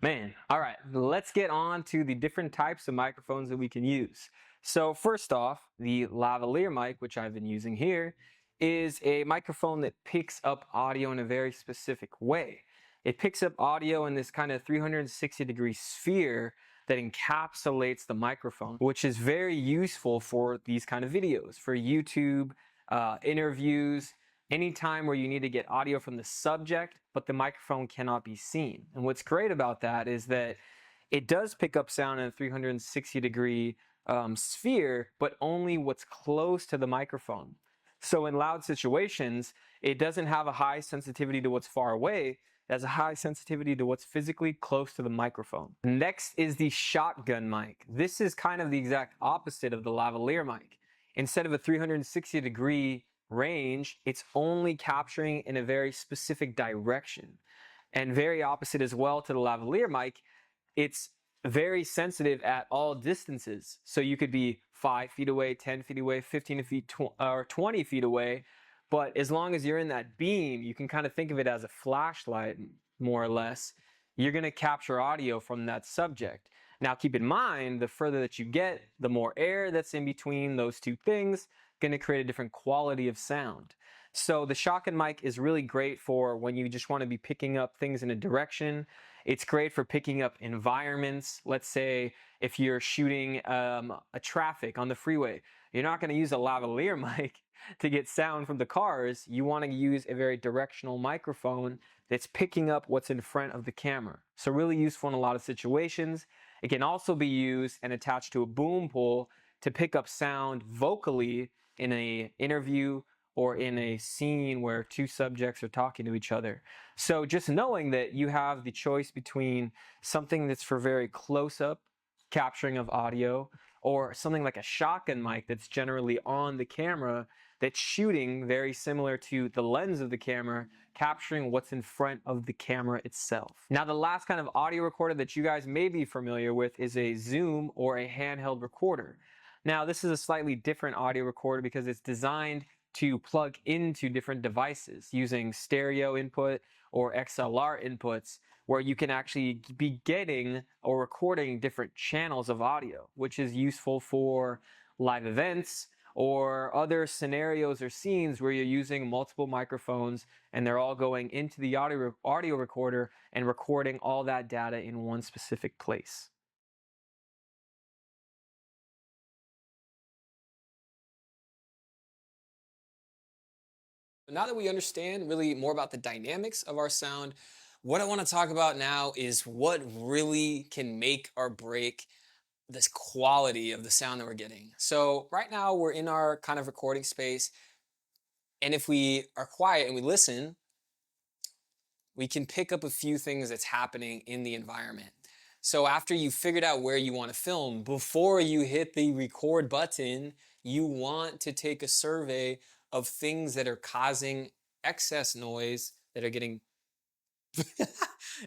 Man, all right, let's get on to the different types of microphones that we can use. So first off, the lavalier mic, which I've been using here, is a microphone that picks up audio in a very specific way. It picks up audio in this kind of 360-degree sphere that encapsulates the microphone, which is very useful for these kind of videos, for YouTube, interviews, anytime where you need to get audio from the subject, but the microphone cannot be seen. And what's great about that is that it does pick up sound in a 360-degree sphere, but only what's close to the microphone. So in loud situations, it doesn't have a high sensitivity to what's far away. It has a high sensitivity to what's physically close to the microphone. Next is the shotgun mic. This is kind of the exact opposite of the lavalier mic. Instead of a 360-degree range, it's only capturing in a very specific direction. And very opposite as well to the lavalier mic, it's very sensitive at all distances. So you could be 5 feet away, 10 feet away, 15 feet, or 20 feet away. But as long as you're in that beam, you can kind of think of it as a flashlight, more or less. You're going to capture audio from that subject. Now, keep in mind, the further that you get, the more air that's in between those two things, going to create a different quality of sound. So the shotgun mic is really great for when you just want to be picking up things in a direction. It's great for picking up environments. Let's say if you're shooting a traffic on the freeway, you're not going to use a lavalier mic to get sound from the cars. You want to use a very directional microphone that's picking up what's in front of the camera. So really useful in a lot of situations. It can also be used and attached to a boom pole to pick up sound vocally in an interview or in a scene where two subjects are talking to each other. So just knowing that you have the choice between something that's for very close-up capturing of audio or something like a shotgun mic that's generally on the camera that's shooting very similar to the lens of the camera, capturing what's in front of the camera itself. Now, the last kind of audio recorder that you guys may be familiar with is a Zoom or a handheld recorder. Now, this is a slightly different audio recorder because it's designed to plug into different devices using stereo input or XLR inputs, where you can actually be getting or recording different channels of audio, which is useful for live events or other scenarios or scenes where you're using multiple microphones and they're all going into the audio recorder and recording all that data in one specific place. Now that we understand really more about the dynamics of our sound, what I want to talk about now is what really can make or break this quality of the sound that we're getting. So right now we're in our kind of recording space, and if we are quiet and we listen, we can pick up a few things that's happening in the environment. So after you figured out where you want to film, before you hit the record button, you want to take a survey of things that are causing excess noise, that are getting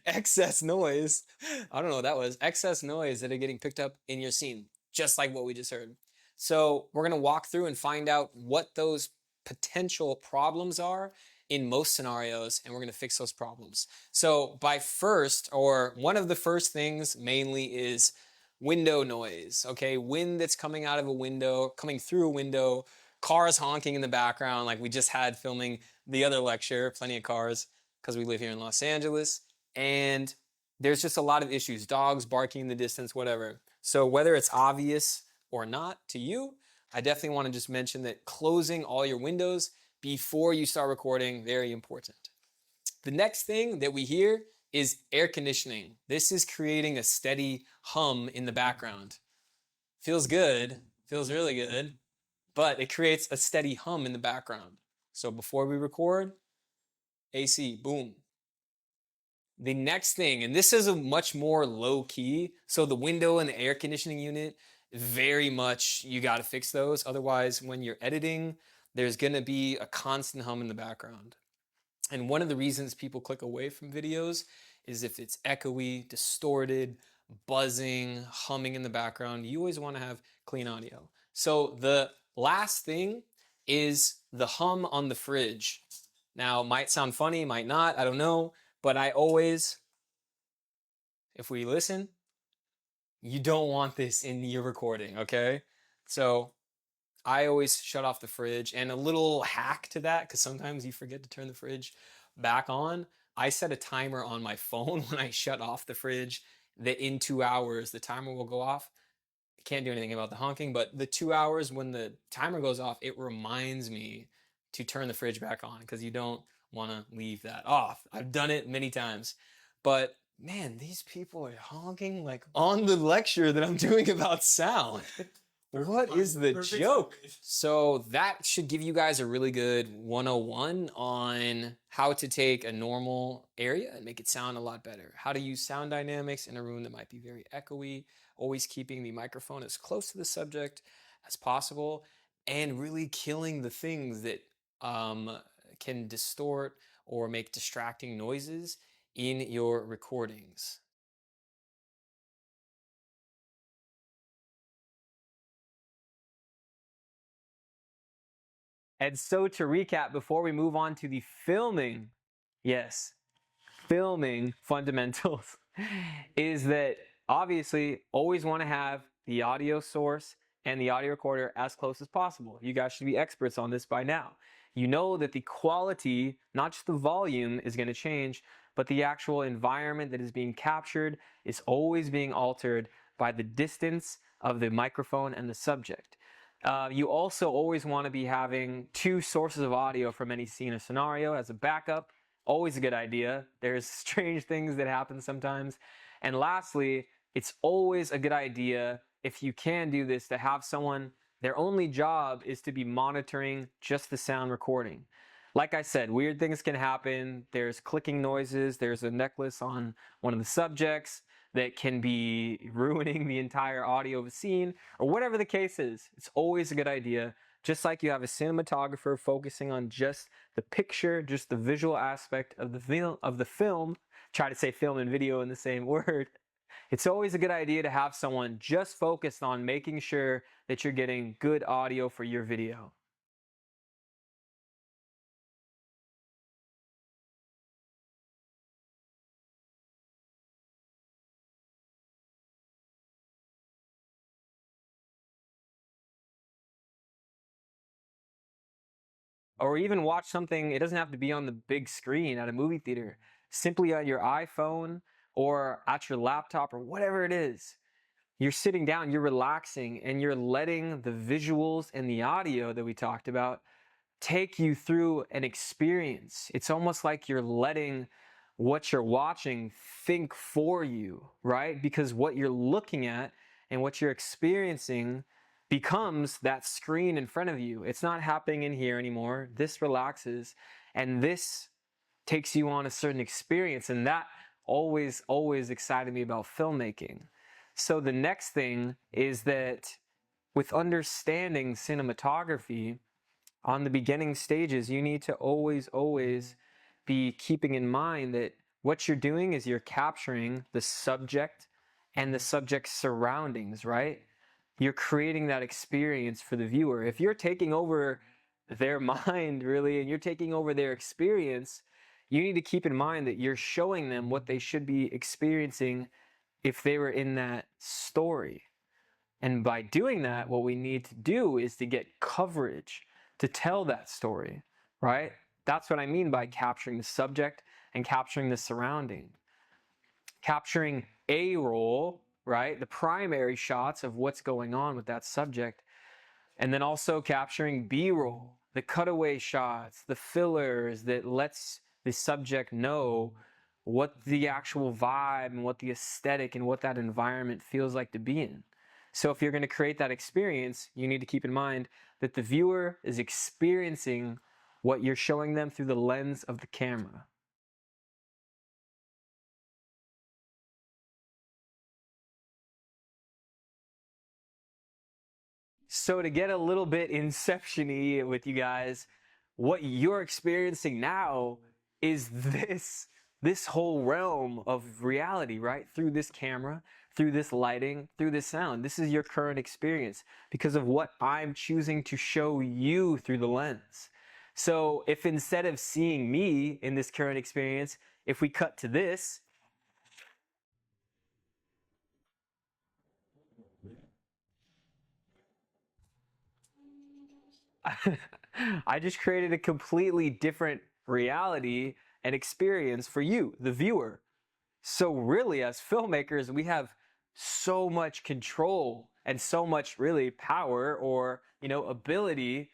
excess noise. I don't know what that was. Excess noise that are getting picked up in your scene, just like what we just heard. So we're going to walk through and find out what those potential problems are in most scenarios, and we're going to fix those problems. So by first, or one of the first things mainly is window noise. Okay, wind that's coming out of a window, coming through a window, cars honking in the background, like we just had filming the other lecture, plenty of cars, because we live here in Los Angeles. And there's just a lot of issues, dogs barking in the distance, whatever. So whether it's obvious or not to you, I definitely want to just mention that closing all your windows before you start recording, very important. The next thing that we hear is air conditioning. This is creating a steady hum in the background. Feels good, feels really good, but it creates a steady hum in the background. So before we record, AC, boom. The next thing, and this is a much more low key, so the window and the air conditioning unit, very much you got to fix those. Otherwise, when you're editing, there's going to be a constant hum in the background. And one of the reasons people click away from videos is if it's echoey, distorted, buzzing, humming in the background. You always want to have clean audio. So the last thing is the hum on the fridge. Now, might sound funny, might not, I don't know, but I always if we listen, you don't want this in your recording, okay? So I always shut off the fridge. And a little hack to that, because sometimes you forget to turn the fridge back on. I set a timer on my phone when I shut off the fridge that in 2 hours the timer will go off. I can't do anything about the honking, but the 2 hours when the timer goes off, it reminds me to turn the fridge back on because you don't want to leave that off. I've done it many times. But man, these people are honking like on the lecture that I'm doing about sound. What is the joke? So that should give you guys a really good 101 on how to take a normal area and make it sound a lot better. How to use sound dynamics in a room that might be very echoey, always keeping the microphone as close to the subject as possible, and really killing the things that can distort or make distracting noises in your recordings. And so to recap, before we move on to the filming, yes, filming fundamentals, is that obviously always want to have the audio source and the audio recorder as close as possible. You guys should be experts on this by now. You know that the quality, not just the volume, is going to change, but the actual environment that is being captured is always being altered by the distance of the microphone and the subject. You also always want to be having two sources of audio from any scene or scenario as a backup. Always a good idea. There's strange things that happen sometimes. And lastly, it's always a good idea, if you can do this, to have someone, their only job is to be monitoring just the sound recording. Like I said, weird things can happen. There's clicking noises. There's a necklace on one of the subjects that can be ruining the entire audio of a scene, or whatever the case is. It's always a good idea, just like you have a cinematographer focusing on just the picture, just the visual aspect of the film. Try to say film and video in the same word. It's always a good idea to have someone just focused on making sure that you're getting good audio for your video. Or even watch something, it doesn't have to be on the big screen at a movie theater, simply on your iPhone or at your laptop or whatever it is. You're sitting down, you're relaxing, and you're letting the visuals and the audio that we talked about take you through an experience. It's almost like you're letting what you're watching think for you, right? Because what you're looking at and what you're experiencing becomes that screen in front of you. It's not happening in here anymore. This relaxes, and this takes you on a certain experience, and that always excited me about filmmaking. So the next thing is that with understanding cinematography, on the beginning stages, you need to always be keeping in mind that what you're doing is you're capturing the subject and the subject's surroundings, right? You're creating that experience for the viewer. If you're taking over their mind, really, and you're taking over their experience, you need to keep in mind that you're showing them what they should be experiencing if they were in that story. And by doing that, what we need to do is to get coverage to tell that story, right? That's what I mean by capturing the subject and capturing the surrounding. Capturing A roll, right? The primary shots of what's going on with that subject. And then also capturing B roll, the cutaway shots, the fillers that lets the subject know what the actual vibe and what the aesthetic and what that environment feels like to be in. So if you're going to create that experience, you need to keep in mind that the viewer is experiencing what you're showing them through the lens of the camera. So to get a little bit inception-y with you guys, what you're experiencing now is this whole realm of reality, right? Through this camera, through this lighting, through this sound. This is your current experience because of what I'm choosing to show you through the lens. So if instead of seeing me in this current experience, if we cut to this, I just created a completely different reality and experience for you, the viewer. So really, as filmmakers, we have so much control and so much really power or, ability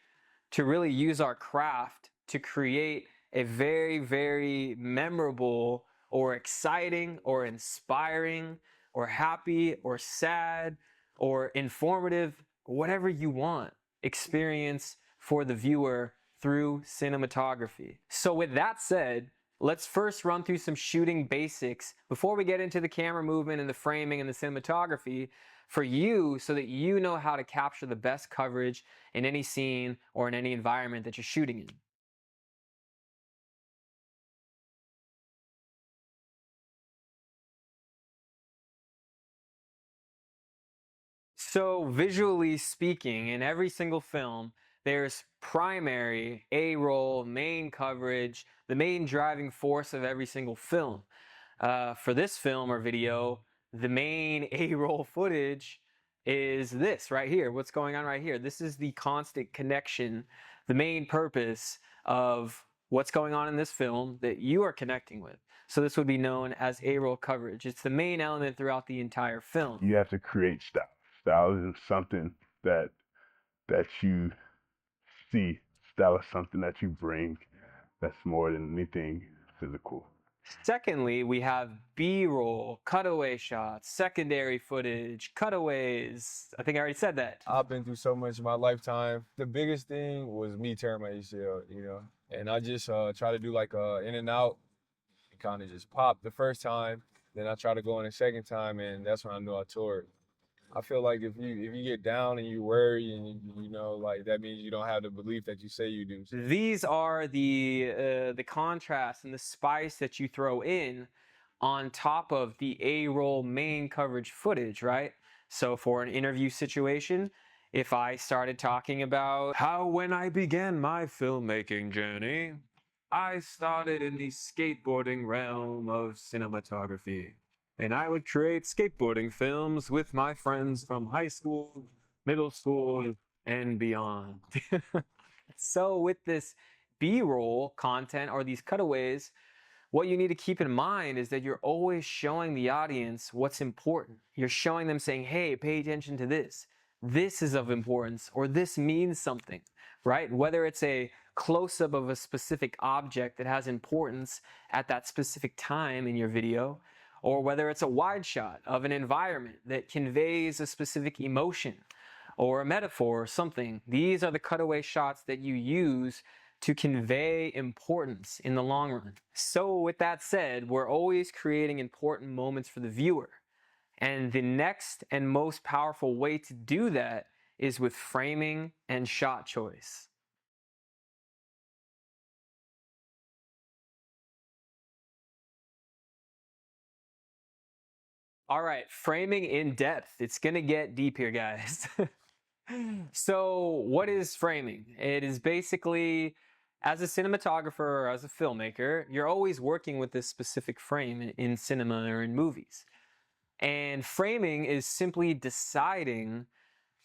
to really use our craft to create a very, very memorable or exciting or inspiring or happy or sad or informative, whatever you want, experience for the viewer through cinematography. So with that said, let's first run through some shooting basics before we get into the camera movement and the framing and the cinematography for you, so that you know how to capture the best coverage in any scene or in any environment that you're shooting in. So visually speaking, in every single film, there's primary A-roll, main coverage, the main driving force of every single film. For this film or video, the main A-roll footage is this right here. What's going on right here? This is the constant connection, the main purpose of what's going on in this film that you are connecting with. So this would be known as A-roll coverage. It's the main element throughout the entire film. You have to create style. Style is something that you see. Style is something that you bring. That's more than anything physical. Secondly, we have B-roll, cutaway shots, secondary footage, cutaways. I think I already said that. I've been through so much in my lifetime. The biggest thing was me tearing my ACL, and I just try to do like in and out. It kind of just popped the first time. Then I tried to go in the second time, and that's when I knew I tore it. I feel like if you get down and you worry and like that means you don't have the belief that you say you do. These are the contrast and the spice that you throw in on top of the A-roll main coverage footage, right? So for an interview situation, if I started talking about how when I began my filmmaking journey, I started in the skateboarding realm of cinematography. And I would create skateboarding films with my friends from high school, middle school, and beyond. So with this B-roll content or these cutaways, what you need to keep in mind is that you're always showing the audience what's important. You're showing them saying, hey, pay attention to this. This is of importance, or this means something, right? Whether it's a close-up of a specific object that has importance at that specific time in your video, or whether it's a wide shot of an environment that conveys a specific emotion or a metaphor or something. These are the cutaway shots that you use to convey importance in the long run. So with that said, we're always creating important moments for the viewer. And the next and most powerful way to do that is with framing and shot choice. All right, framing in depth. It's gonna get deep here, guys. So what is framing? It is basically, as a cinematographer or as a filmmaker, you're always working with this specific frame in cinema or in movies. And framing is simply deciding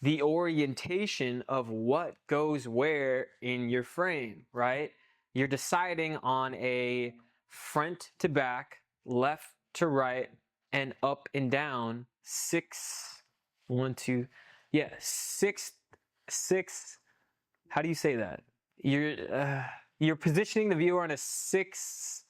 the orientation of what goes where in your frame, right? You're deciding on a front to back, left to right, and up and down, six, how do you say that? You're positioning the viewer on a six,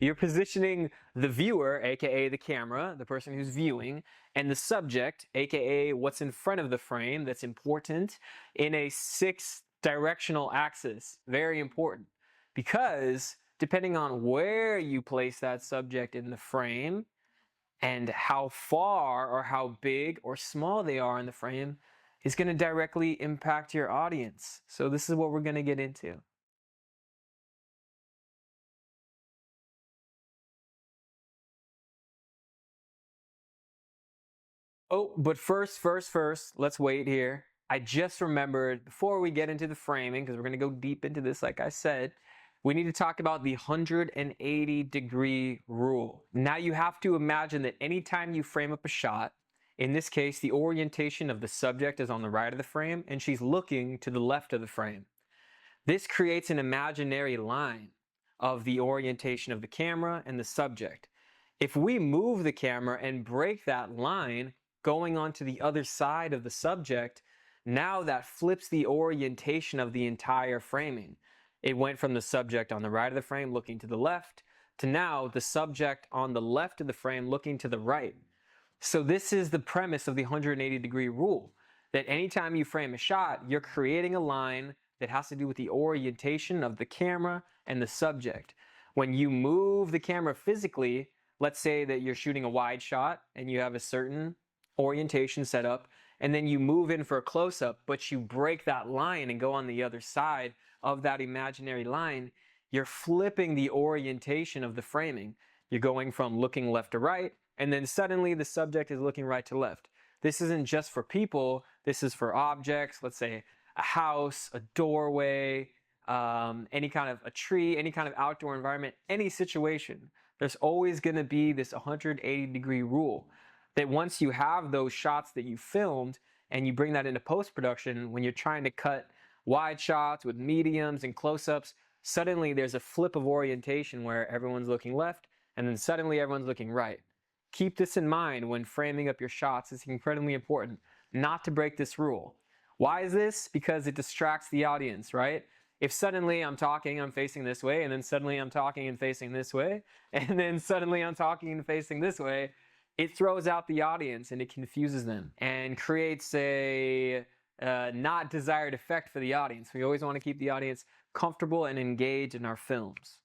you're positioning the viewer, aka the camera, the person who's viewing, and the subject, aka what's in front of the frame that's important, in a 6-directional axis. Very important, because depending on where you place that subject in the frame and how far or how big or small they are in the frame is going to directly impact your audience. So this is what we're going to get into. Oh, but first, let's wait here. I just remembered, before we get into the framing, because we're going to go deep into this, like I said, we need to talk about the 180-degree rule. Now you have to imagine that anytime you frame up a shot, In this case, the orientation of the subject is on the right of the frame and she's looking to the left of the frame. This creates an imaginary line of the orientation of the camera and the subject. If we move the camera and break that line going onto the other side of the subject, now that flips the orientation of the entire framing. It went from the subject on the right of the frame looking to the left to now the subject on the left of the frame looking to the right. So this is the premise of the 180-degree rule, that anytime you frame a shot, you're creating a line that has to do with the orientation of the camera and the subject. When you move the camera physically, let's say that you're shooting a wide shot and you have a certain orientation set up, and then you move in for a close-up, but you break that line and go on the other side of that imaginary line, you're flipping the orientation of the framing. You're going from looking left to right, and then suddenly the subject is looking right to left. This isn't just for people, this is for objects, let's say a house, a doorway, any kind of a tree, any kind of outdoor environment, any situation. There's always going to be this 180-degree rule that once you have those shots that you filmed and you bring that into post-production, when you're trying to cut wide shots with mediums and close-ups, suddenly there's a flip of orientation where everyone's looking left and then suddenly everyone's looking right. Keep this in mind when framing up your shots. It's incredibly important not to break this rule. Why is this? Because it distracts the audience, right? If suddenly I'm talking, I'm facing this way, and then suddenly I'm talking and facing this way, and then suddenly I'm talking and facing this way, it throws out the audience and it confuses them and creates a not desired effect for the audience. We always want to keep the audience comfortable and engaged in our films.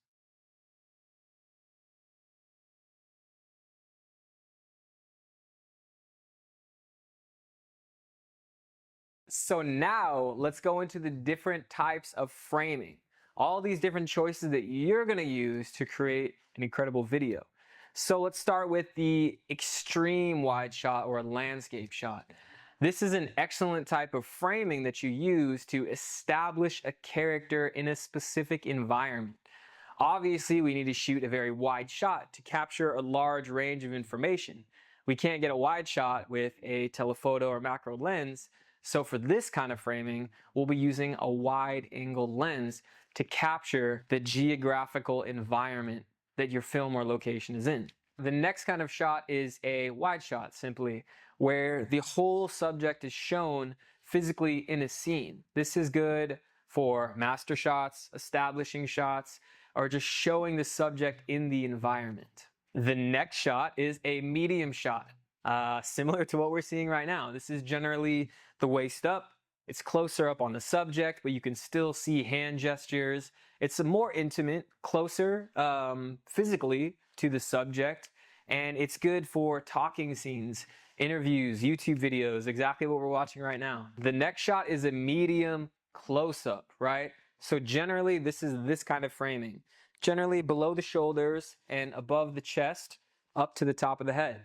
So now let's go into the different types of framing. All these different choices that you're going to use to create an incredible video. So let's start with the extreme wide shot or a landscape shot. This is an excellent type of framing that you use to establish a character in a specific environment. Obviously, we need to shoot a very wide shot to capture a large range of information. We can't get a wide shot with a telephoto or macro lens. So for this kind of framing, we'll be using a wide angle lens to capture the geographical environment that your film or location is in. The next kind of shot is a wide shot, simply, where the whole subject is shown physically in a scene. This is good for master shots, establishing shots, or just showing the subject in the environment. The next shot is a medium shot, similar to what we're seeing right now. This is generally the waist up. It's closer up on the subject, but you can still see hand gestures. It's a more intimate, closer physically to the subject, and it's good for talking scenes, interviews, YouTube videos, exactly what we're watching right now. The next shot is a medium close-up, right? So generally, this is this kind of framing. Generally below the shoulders and above the chest, up to the top of the head.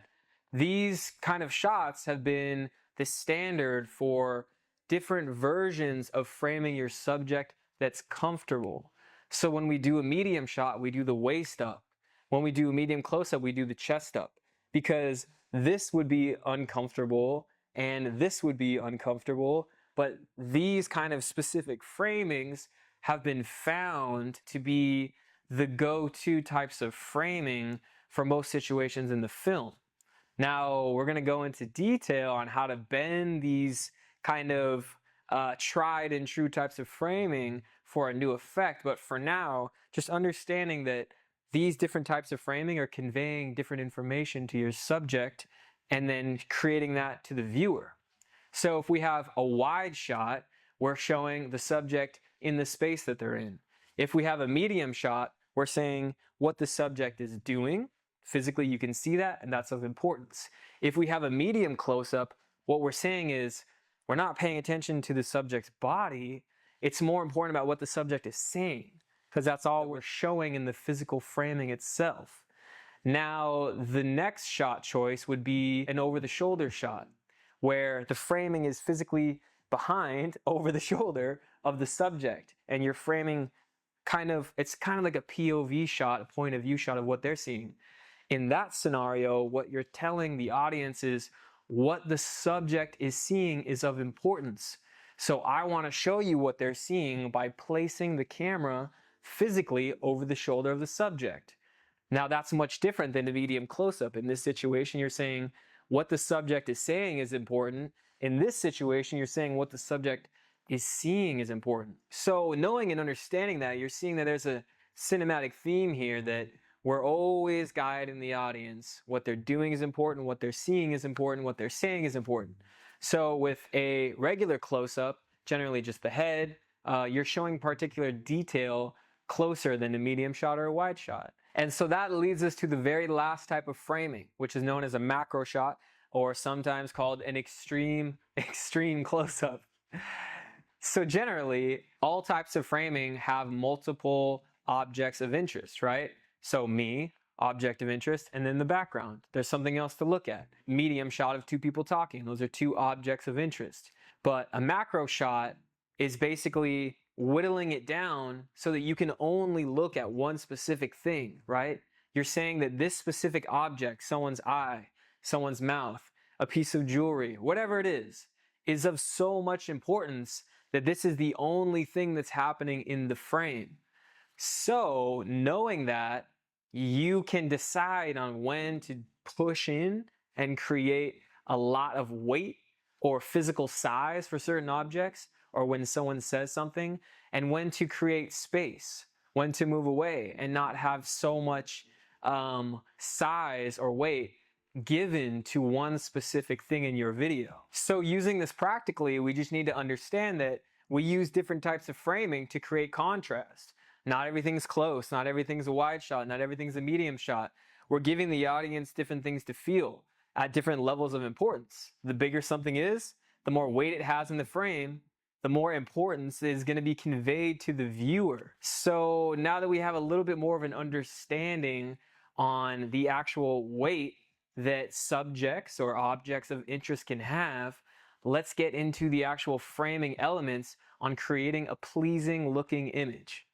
These kind of shots have been the standard for different versions of framing your subject that's comfortable. So when we do a medium shot, we do the waist up. When we do a medium close-up, we do the chest up. Because this would be uncomfortable and this would be uncomfortable, but these kind of specific framings have been found to be the go-to types of framing for most situations in the film. Now, we're going to go into detail on how to bend these kind of tried and true types of framing for a new effect, but for now, just understanding that these different types of framing are conveying different information to your subject and then creating that to the viewer. So if we have a wide shot, we're showing the subject in the space that they're in. If we have a medium shot, we're saying what the subject is doing. Physically, you can see that, and that's of importance. If we have a medium close-up, what we're saying is we're not paying attention to the subject's body. It's more important about what the subject is saying, because that's all we're showing in the physical framing itself. Now, the next shot choice would be an over-the-shoulder shot, where the framing is physically behind, over the shoulder of the subject, and you're framing it's kind of like a POV shot, a point of view shot of what they're seeing. In that scenario, what you're telling the audience is what the subject is seeing is of importance. So I want to show you what they're seeing by placing the camera physically over the shoulder of the subject. Now that's much different than a medium close-up. In this situation, you're saying what the subject is saying is important. In this situation, you're saying what the subject is seeing is important. So knowing and understanding that, you're seeing that there's a cinematic theme here, that we're always guiding the audience. What they're doing is important, what they're seeing is important, what they're saying is important. So with a regular close-up, generally just the head, you're showing particular detail closer than a medium shot or a wide shot. And so that leads us to the very last type of framing, which is known as a macro shot, or sometimes called an extreme close-up. So generally, all types of framing have multiple objects of interest, right? So me, object of interest, and then the background. There's something else to look at. Medium shot of two people talking. Those are two objects of interest. But a macro shot is basically whittling it down so that you can only look at one specific thing, right? You're saying that this specific object, someone's eye, someone's mouth, a piece of jewelry, whatever it is of so much importance that this is the only thing that's happening in the frame. So knowing that, you can decide on when to push in and create a lot of weight or physical size for certain objects, or when someone says something, and when to create space, when to move away and not have so much size or weight given to one specific thing in your video. So using this practically, we just need to understand that we use different types of framing to create contrast. Not everything's close, not everything's a wide shot, not everything's a medium shot. We're giving the audience different things to feel at different levels of importance. The bigger something is, the more weight it has in the frame, the more importance is going to be conveyed to the viewer. So now that we have a little bit more of an understanding on the actual weight that subjects or objects of interest can have, let's get into the actual framing elements on creating a pleasing looking image.